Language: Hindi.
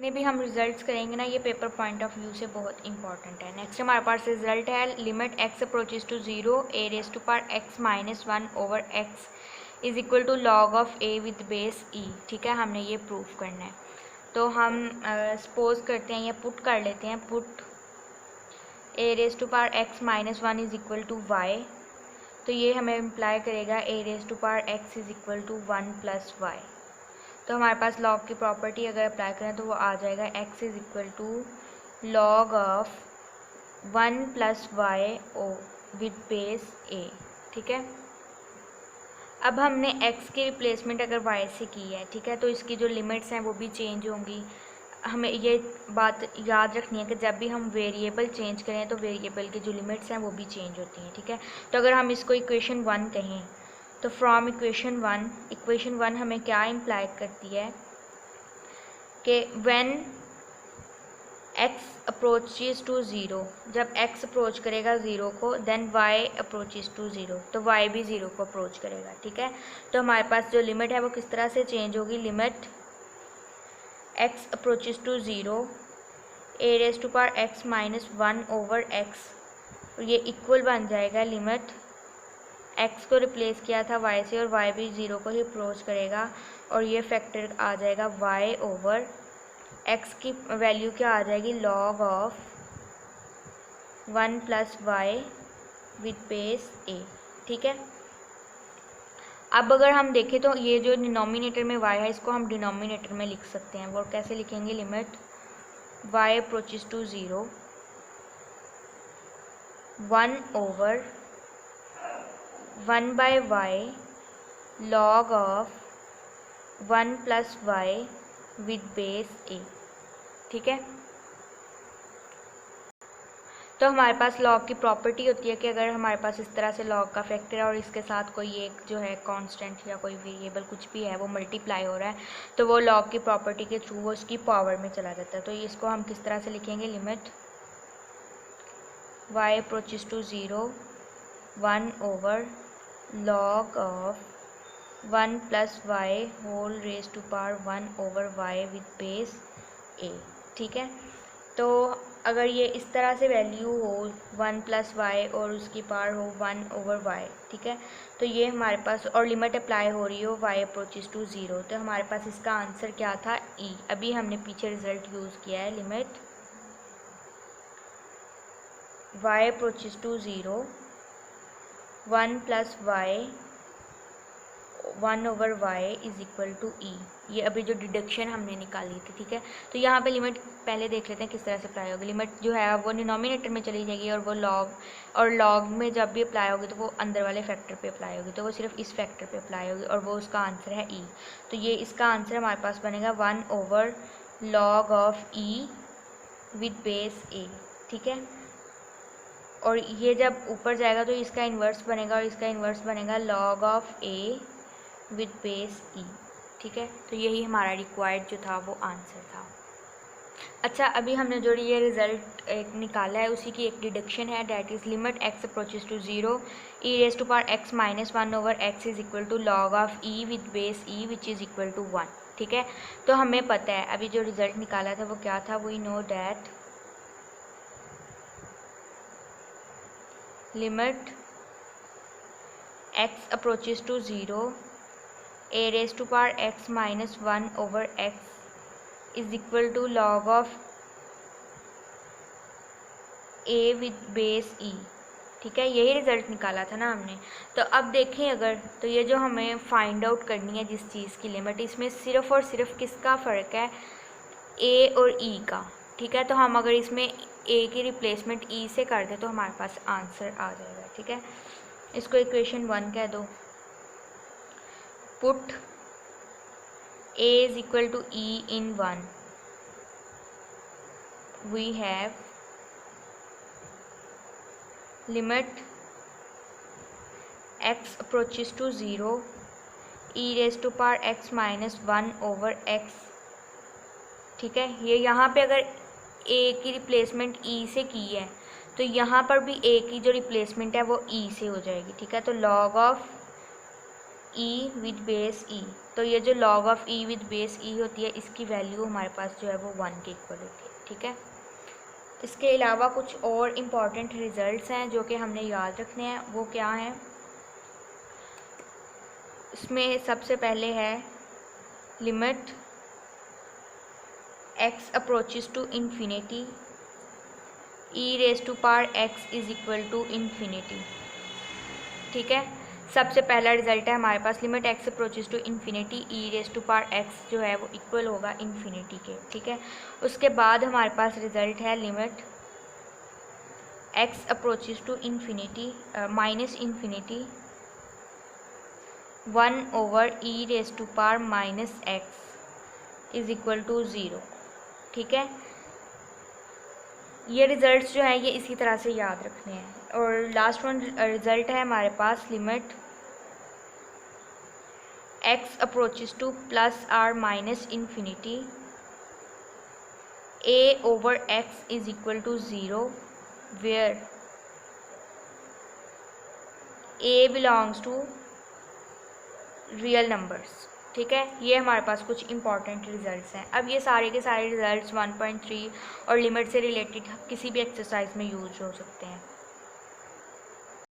जितने भी हम रिजल्ट्स करेंगे ना, ये पेपर पॉइंट ऑफ व्यू से बहुत इंपॉर्टेंट है। नेक्स्ट हमारे पास रिजल्ट है limit x approaches to 0 a raise to power x minus 1 over x is equal to log of a with base e. ठीक है, हमने ये प्रूफ करना है। तो हम सपोज करते हैं या पुट कर लेते हैं, put a raise to power x minus 1 is equal to y. तो ये हमें इम्प्लाई करेगा a raise to power x is equal to 1 plus y. तो हमारे पास लॉग की प्रॉपर्टी अगर अप्लाई करें तो वो आ जाएगा x is equal to log of 1 plus y oh with base a। ठीक है, अब हमने x की रिप्लेसमेंट अगर y से की है, ठीक है, तो इसकी जो लिमिट्स हैं वो भी चेंज होंगी। हमें ये बात याद रखनी है कि जब भी हम वेरिएबल चेंज करें तो वेरिएबल की जो लिमिट्स हैं वो भी चेंज होती हैं। ठीक है, तो अगर हम इसको इक्वेशन 1 कहें तो फ्रॉम इक्वेशन वन हमें क्या इम्प्लाई करती है कि व्हेन x अप्रोचेज टू 0, जब x अप्रोच करेगा 0 को, देन y अप्रोचेज टू 0, तो y भी 0 को अप्रोच करेगा। ठीक है, तो हमारे पास जो लिमिट है वो किस तरह से चेंज होगी, limit x approaches to 0 a raise to power x minus 1 over x, ये इक्वल बन जाएगा लिमिट x को रिप्लेस किया था y से और y भी 0 को ही अप्रोच करेगा, और ये फैक्टर आ जाएगा y ओवर x की वैल्यू क्या आ जाएगी, log of 1 plus y with base a। ठीक है, अब अगर हम देखें तो ये जो डिनोमिनेटर में y है इसको हम डिनोमिनेटर में लिख सकते हैं। वो कैसे लिखेंगे, limit y approaches to 0 1 over 1 by y log of 1 plus y with base a। ठीक है, तो हमारे पास लॉग की प्रॉपर्टी होती है कि अगर हमारे पास इस तरह से लॉग का फैक्टर है और इसके साथ कोई एक जो है कांस्टेंट या कोई वेरिएबल कुछ भी है वो मल्टीप्लाई हो रहा है, तो वो लॉग की प्रॉपर्टी के थ्रू वो इसकी पावर में चला जाता है। तो इसको हम किस तरह से लिखेंगे, limit y approaches to 0 1 over log of 1 plus y whole raise to power 1 over y with base a। ठीक है, तो अगर ये इस तरह से वैल्यू हो 1 प्लस वाई और उसकी पावर हो 1 ओवर वाई, ठीक है, तो ये हमारे पास, और लिमिट अप्लाई हो रही हो y अप्रोचेज टू 0, तो हमारे पास इसका आंसर क्या था, e। अभी हमने पीछे रिजल्ट यूज़ किया है, limit y approaches to 0 1 plus y 1 over y is equal to e. ये अभी जो डिडक्शन हमने निकाली थी। ठीक है, तो यहाँ पे लिमिट पहले देख लेते हैं किस तरह से अप्लाई होगी। लिमिट जो है वो डिनोमिनेटर में चली जाएगी और वो लॉग में जब भी अप्लाई होगी तो वो अंदर वाले फैक्टर पे अप्लाई होगी, तो वो सिर्फ इस फैक्टर पे अप्लाई होगी और वो उसका आंसर है ई। तो ये इसका आंसर हमारे पास बनेगा 1 over log of e with base a. ठीक है, और ये जब ऊपर जाएगा तो इसका इन्वर्स बनेगा और इसका इन्वर्स बनेगा log of a with base e. ठीक है, तो यही हमारा रिक्वायर्ड जो था वो आंसर था। अच्छा, अभी हमने जो ये रिज़ल्ट एक निकाला है उसी की एक डिडक्शन है, that is limit x approaches to 0 e raise to power x minus 1 over x is equal to log of e with base e which is equal to 1। ठीक है, तो हमें पता है अभी जो रिज़ल्ट निकाला था वो क्या था, we know that limit x approaches to 0 a raise to power x minus 1 over x is equal to log of a with base e. ठीक है, यही रिज़ल्ट निकाला था ना हमने। तो अब देखें अगर, तो ये जो हमें फाइंड आउट करनी है जिस चीज़ की लिमिट, इसमें सिर्फ़ और सिर्फ किसका फ़र्क है, ए और ई का। ठीक है, तो हम अगर इसमें ए की रिप्लेसमेंट ई से कर दें तो हमारे पास आंसर आ जाएगा। ठीक है, इसको इक्वेशन 1 कह दो। Put a is equal to e in 1, we have limit x approaches to 0 e raised to power x minus 1 over x। ठीक है, ये यहाँ पे अगर a की रिप्लेसमेंट e से की है तो यहाँ पर भी a की जो रिप्लेसमेंट है वो e से हो जाएगी। ठीक है, तो log of e with base e। तो ये जो log of e with base e होती है, इसकी वैल्यू हमारे पास जो है वो 1 के इक्वल होती है। ठीक है, इसके अलावा कुछ और इम्पॉर्टेंट रिजल्ट्स हैं जो कि हमने याद रखने हैं। वो क्या हैं? इसमें सबसे पहले है limit x approaches to infinity e raise to power x is equal to infinity. ठीक है, सबसे पहला रिजल्ट है हमारे पास limit x approaches to infinity e raise to power x जो है वो इक्वल होगा इन्फिनिटी के। ठीक है, उसके बाद हमारे पास रिजल्ट है limit x approaches to infinity minus infinity 1 over e raise to power minus x is equal to 0। ठीक है, ये रिज़ल्ट्स जो हैं ये इसी तरह से याद रखने हैं। और लास्ट वन रिज़ल्ट है हमारे पास limit x approaches to plus or minus infinity a over x is equal to 0 where a belongs to real numbers. ठीक है, ये हमारे पास कुछ इंपॉर्टेंट रिजल्ट्स हैं। अब ये सारे के सारे रिजल्ट्स 1.3 और लिमिट से रिलेटेड किसी भी एक्सरसाइज में यूज हो सकते हैं।